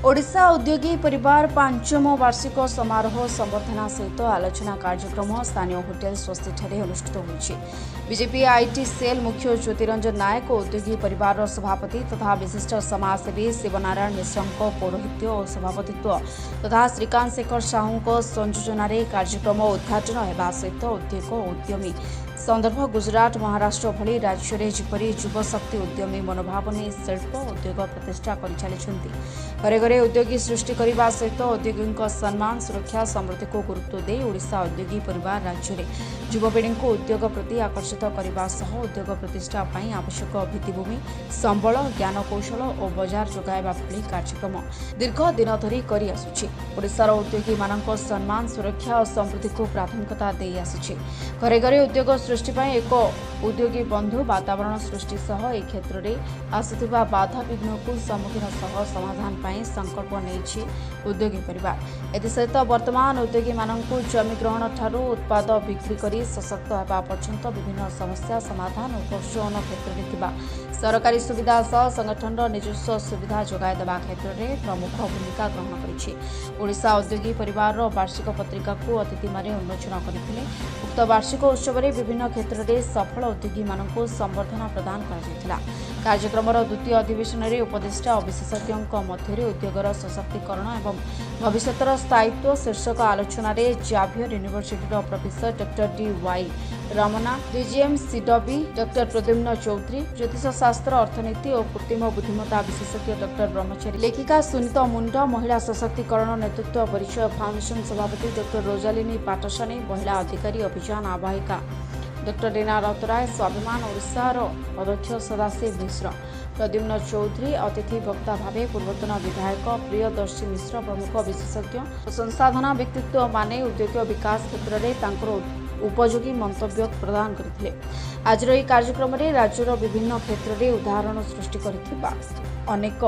ओडिशा उद्योगी परिवार पांचम वार्षिक समारोह संबर्धना सहित आलोचना कार्यक्रम स्थानीय होटेल स्वस्ति ठारे अनुष्ठित होइछि। बीजेपी आईटी सेल मुख्य ज्योतिरंजन नायक और उद्योगी परिवार सभापति तथा विशिष्ट समाजसेवी शिवनारायण मिश्र पौरोहित्य और सभापतित्व तथा श्रीकांत शेखर साहू संयोजन कार्यक्रम उद्घाटन होगा सहित उद्योग उद्यमी संदर्भ गुजरात महाराष्ट्र भली राज्य में जिपरि युवशक्ति उद्यमी मनोभाव नहीं शिल्प उद्योग प्रतिष्ठा कर चली घरे घरे उद्योगी सृष्टि करने सहित उद्योगी सम्मान सुरक्षा समृद्धि को गुरुत्व दे ओडिशा उद्योगी परिवार राज्य में युवपीढ़ी को उद्योग प्रति आकर्षित करने उद्योग प्रतिष्ठा आवश्यक भित्तिभूमि संबल ज्ञान कौशल और बजार जोगाइबा भली कार्यक्रम दीर्घ दिन धरी करि आसुछि। ओडिशार उद्योगी मानक सम्मान सुरक्षा और समृद्धि को प्राथमिकता दे आसुछि। घरे घरे उद्योग सृष्टि एक उद्योगी बंधु वातावरण सृष्टि सह ए क्षेत्र में आसुथिबा बाधा विघ्न को सम्मुखीन सह समाधान पाई संकल्प नहीं उद्योगी परिवार एसहित वर्तमान उद्योगी मानक जमी ग्रहण ठारू उत्पाद बिक्री करी सशक्त होगा पर्यंत विभिन्न समस्या समाधान और प्रोत्साहन क्षेत्र में थिबा सरकारी सुविधा सह संगठन निजस्व सुविधा जोगाई देवा क्षेत्र में प्रमुख भूमिका ग्रहण करिछि। ओडिशा उद्योगी परिवार वार्षिक पत्रिका को अतिथि माने उन्मोचन करथिले। उक्त वार्षिक उत्सव में विभिन्न क्षेत्र में सफल उद्योगी मानक संबर्धना प्रदान कर कार्यक्रम द्वितीय अधिवेशन में उपदेष्टा और विशेषज्ञों मध्य उद्योगर सशक्तिकरण एवं भविष्यतर स्थायित्व शीर्षक आलोचन Xavier university professor doctor D Y. Ramana DGM SIDBI doctor Pradyumna Choudhury ज्योतिष शास्त्र अर्थनीति और कृत्रिम बुद्धिमत्ता विशेषज्ञ डॉक्टर ब्रह्मचारी लेखिका सुनीता मुंड महिला सशक्तिकरण नेतृत्व परिचय फाउंडेशन सभापति डॉक्टर रोजालिनी पाटसानी महिला अधिकारी अभियान आवाहिका डॉक्टर रीना राउतराय स्वाभिमान ओडिशार अध्यक्ष सदाशिव मिश्र प्रद्युम्न चौधरी अतिथि वक्ता भावे पूर्वतन विधायक प्रियदर्शी मिश्र प्रमुख विशेषज्ञ संसाधना व्यक्तित्व माने उद्योग विकास क्षेत्र में तांकर उपयोगी मंतव्य प्रदान करथिले। आज कार्यक्रम में राज्यर विभिन्न क्षेत्र में उदाहरण सृष्टि करथिबा अनेक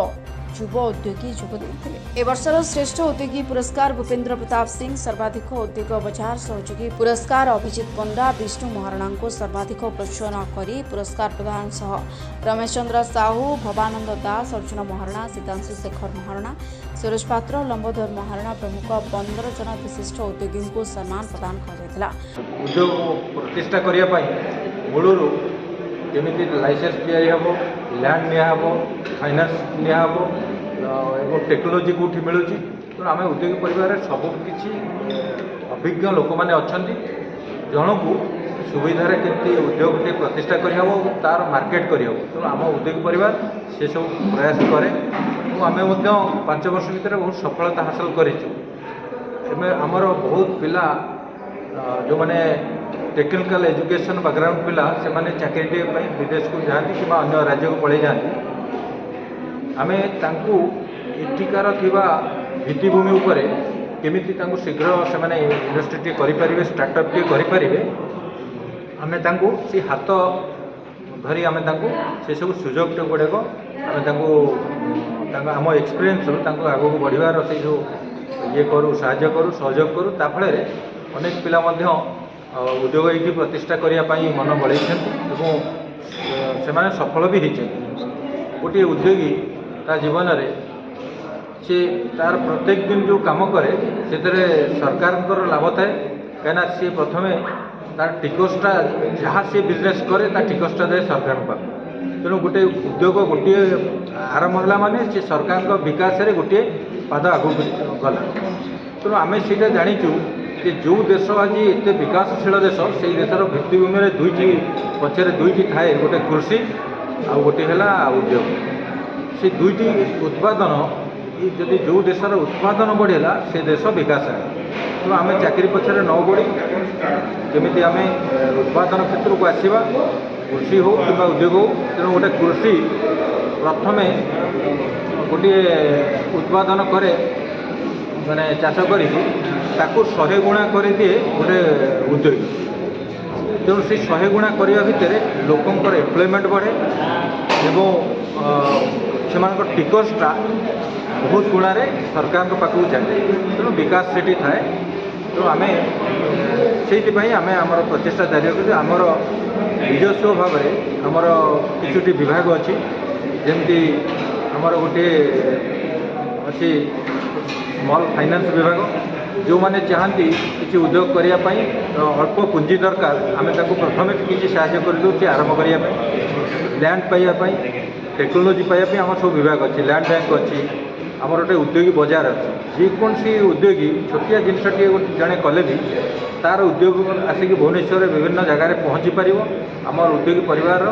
युव उद्योगी जोग देथिले। ए वर्षर श्रेष्ठ उद्योगी पुरस्कार भूपेन्द्र प्रताप सिंह सर्वाधिक उद्योग बजार सहयोगी पुरस्कार अभिजित पंडा विष्णु महाराणा को सर्वाधिक प्रोत्साहन करी पुरस्कार प्रदान सह रमेश चंद्र साहू भवानंद दास अर्जुन महाराणा सिद्धांशु शेखर महाराणा सुरेश पात्र लंबोधर महाराणा प्रमुख 15 जन विशिष्ट उद्योगी को सम्मान प्रदान कर उद्योग प्रतिष्ठा करने मूलर केमी लाइसेंस दिहब लैंड निहब फाइनान्स निहब और टेक्नोलोजी कौटी मिलूँ तेणु आम उद्योग परिवार सबकि अभिज्ञ लोक मैंने अच्छा जन को सुविधार केमती उद्योग प्रतिष्ठा करहब तार मार्केट करहब तेणु आम उद्योग परिवार से सब प्रयास कै आम 5 वर्ष भितर बहुत सफलता हासिल करमर बहुत पिला जो मैंने टेक्निकल एजुकेशन बैकग्राउंड पिला से माने चाकरी विदेश को जाती कि अन्य राज्य को पड़े जाती आम एठिकार भित्तिभूमि उपरे केमिति शीघ्र से इंडस्ट्री करें स्टार्टअप टी करें आम से हाथ धरी आम से सब सुजोग गुड़ाक आम आम एक्सपीरियंस आग को बढ़वार से जो ये करूँ सहयोग करूँ ताफल अनेक पिला उद्योग ये प्रतिष्ठा करने मन बढ़े से सफल भी होती गोटे उद्योगी ता जीवन में सी तार प्रत्येक दिन जो कम करे से सरकार लाभ थाए कहीं सी प्रथम तार टिकसटा जहाँ सी बिजनेस करे ता टिकसटा जाए सरकार पाख तेणु गोटे उद्योग गोटे आरंभ है माने से सरकार विकास में गोटे पाद आग गला तेणु आम से जाचु कि जो देश आज एत विकासशील देश से देशर भित्तिभूमि में दुईटी पचर दुईटी थाए गोटे कृषि आ गोटे है उद्योग से दुईटी उत्पादन जदि जो देशर उत्पादन बढ़ेगा से देश विकास है तेणु आम चाकरी पछरे न बढ़ी केमी आम उत्पादन क्षेत्र को आसवा कृषि हो कि उद्योग हो तेणु गोटे कृषि प्रथम गोटे उत्पादन करे माने चाष करी 100 गुणा कर दिए गोटे उद्योगी तेणु से 100 गुणा करने भितर लोकंर एम्प्लॉयमेंट बढ़े और टिकसटा बहुत गुणा सरकार पाखक जाए तेणु विकास से थाए तेणु आम से आम प्रचेषा जारी रखुँ आमर निजस्व भाव में आमर किसी विभाग अच्छी जमती आमर गोटे अच्छी स्मॉल फाइनेंस विभाग जो मैंने चाहती किसी उद्योग करने अल्प पुंजी दरकार आम प्रथम किसी साहय कर आरंभ करने लैंड पाइबापी टेक्नोलोजी पाइबापी आम सब विभाग अच्छी लैंड बैंक अच्छी आमर गोटे उद्योगी बजार अच्छी जेकोसी उद्योगी छोटिया जिनसटे जड़े कले भी तार उद्योग आसिक भुवनेश्वर विभिन्न जगार पहुँची पार आम उद्योगी परिवार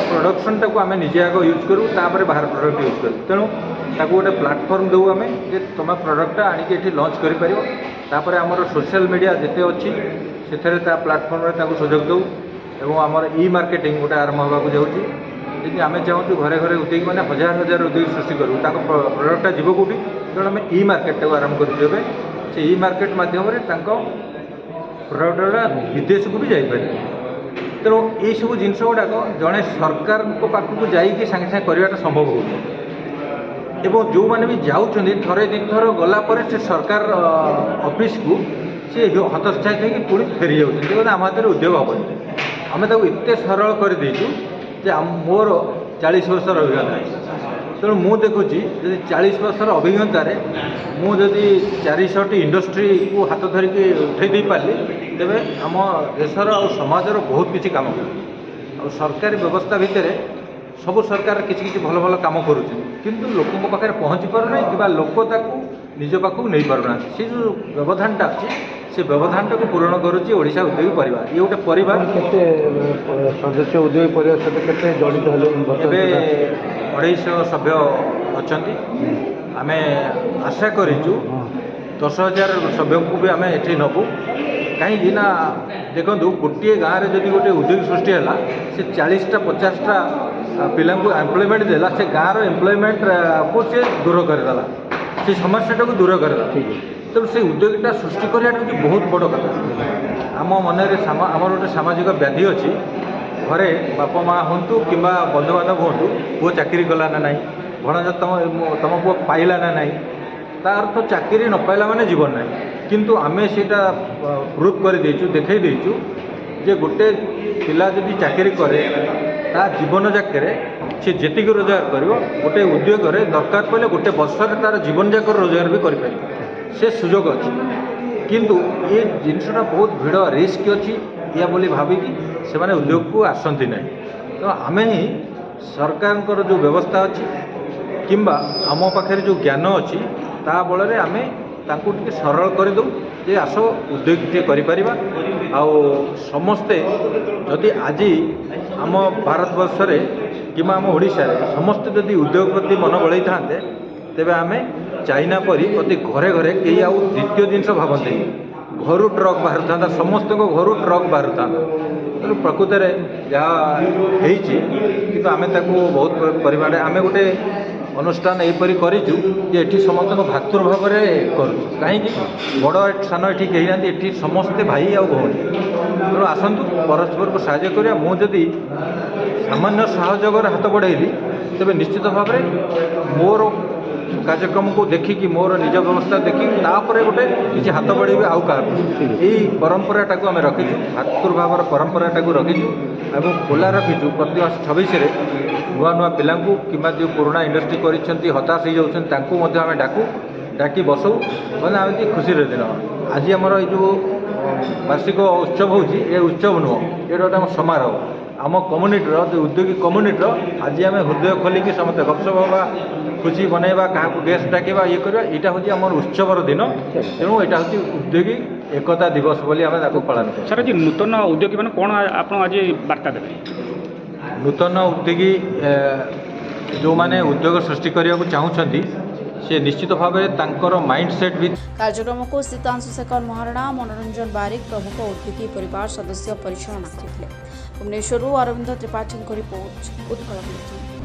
प्रोडक्शन टाक आम निजे आग यूज करूँ तापर बाहर प्रोडक्ट यूज करूँ तेणु ताको गोटे प्लाटफर्म दे आम जे तुम प्रोडक्टा आणिक लंच कर आमर सोशल मीडिया जिते अच्छी से प्लाटफर्म सुजोग दऊ एवं आमर ई मार्केटिंग गोटे आरंभ होगा जाऊँगी जी आम चाहूँ घरे घरे उद्योगी मैंने हजार हजार उद्योगी सृष्टि करूँ प्रोडक्टा जीव कौटी तेणु आम ई मार्केट टाक आरंभ करें से ई मार्केट मध्यम प्रोडक्टा विदेश को भी जापर तेणु ये सब जिनस गुड़ाक जड़े सरकार पाखक जाकि सागे सागे करवाटा संभव हो एवं जो मैंने भी जाऊँच थरे दी थर गलापर से सरकार ऑफिस को सी हतोत्साहित होकर पुणी फेरी जाऊँच आम हाथ में उद्योग हेनी आम एत सरल कर देचु जे मोर 40 वर्षर अभिज्ञता तेणु मु देखुची जदि 40 वर्षर अभिज्ञतार मुझे 400टी इंडस्ट्री को हाथ धरिकी उठे दे पारि तेरे आम देशर और समाजर बहुत किसी काम और सरकारी व्यवस्था भितर सब सरकार किसी भल भल काम करुँच लोकों पाखे पहुँची पारना कि लोक निज पाखक नहीं पारना से जो व्यवधानटा अच्छी से व्यवधान टाक पूरण करुँच ओडिशा उद्योगी परिवार ये गोटे परिवार केते सदस्य उद्योगी परिवार सहित केते जड़ित हेले 250 सभ्य अच्छा आम आशा करूँ 10,000 सभ्यों को भी आम ये नबू कहीं देखो गोटे गाँव में जदि गोटे उद्योग सृष्टि है से 40टा 50टा पिला एम्प्लॉयमेंट देला से गाँव एम्प्लॉयमेंट को सी दूर करदेला से समस्या को दूर करदेला तेणु से उद्योगटा सृष्टि कराटा हूँ बहुत बड़ कथा आम मन आमर गोटे सामाजिक व्याधि अच्छी घरे बापा माँ हूँ कि बंधुबांधव हूँ पुओ चाकरी कला ना नाई भणज तुम पुओ पाइला ना नाई तार तो चाकरी न पाइला माने जीवन ना किंतु आमे सेटा प्रूफ कर देचु देखै देचु जे गोटे पिला जदि चाकरी करे ता जीवन जाकर से जेतिक रोजगार करिवो गोटे उद्योग दरकार पड़े गोटे वर्ष तार जीवन जाक रोजगार भी करि से सुजोग अच्छी किंतु ये जिनसटा बहुत भिड़ रिस्क अच्छी या बोली भाविकी से माने उद्योग को आसती ना तो आम ही सरकार जो व्यवस्था अच्छी किंबा आम पाखे जो ज्ञान अच्छी ता बल आम तांकु टिके सरल करदे जे आस उद्योग टे करिपारिबा आउ समस्ते जदि आज आम भारतवर्ष रे किंबा आम ओडिशा रे समस्ते जदि उद्योग प्रति मन बड़ाई थांते तेबे आमे चाइना परी प्रति घरे घरे कई आउ द्वितीय जिनस भावते घर ट्रक बाहर था समस्त घर ट्रक बाहर था तेणु प्रकृत में जहाँ कि आम बहुत परिमाण आम गोटे अनुष्ठान यहीपरी करूँ जे ये समस्त भातृभाव करूँ कहीं बड़ सान ये कही ना ये समस्ते भाई आ भौणी तेणु आसतु परस्पर को साहय करा मुझे सामान्य सहयोग हाथ बढ़ेली तेज निश्चित भाव में मोर कार्यक्रम को देखिकी मोर निज व्यवस्था देखिकी तापर गोटे किसी हाथ बढ़ेबे आउ क्या यही परंपराटा को आम रखीचु भातृभाव परंपराटा को रखीचु और खोला रखीचु प्रति मास 26 नुआ नुआ पिला कि जो पुराना इंडस्ट्री कर हताश हो जाए डाकू डाकी बसऊ मैंने आम खुशी दिन आज आमर जो वार्षिक उत्सव होती उत्सव नुह ये गोटे समारोह आम कम्युनिटर जो उद्योगी कम्युनिटर आज आम हृदय खोलिकी समस्त गपसप होगा खुशी बनैबा क्या गेस्ट डाकवा ये करवा यहाँ हूँ आम उत्सवर दिन तेणु यहाँ हूँ उद्योगी एकता दिवस बोली आम पालन कर सर जी नूतन उद्योगी मैंने कौन आप आज वार्ता देते नूतन उद्योगी जो मैंने उद्योग सृष्टि करने को चाहूँगी से निश्चित भाव में माइंडसेट भी कार्यक्रम को सीतांशु शेखर महारणा मनोरंजन बारिक प्रमुख उद्योगी परिवार सदस्य परिचालना करते भुवनेश्वर अरविंद त्रिपाठी रिपोर्ट उत्कल।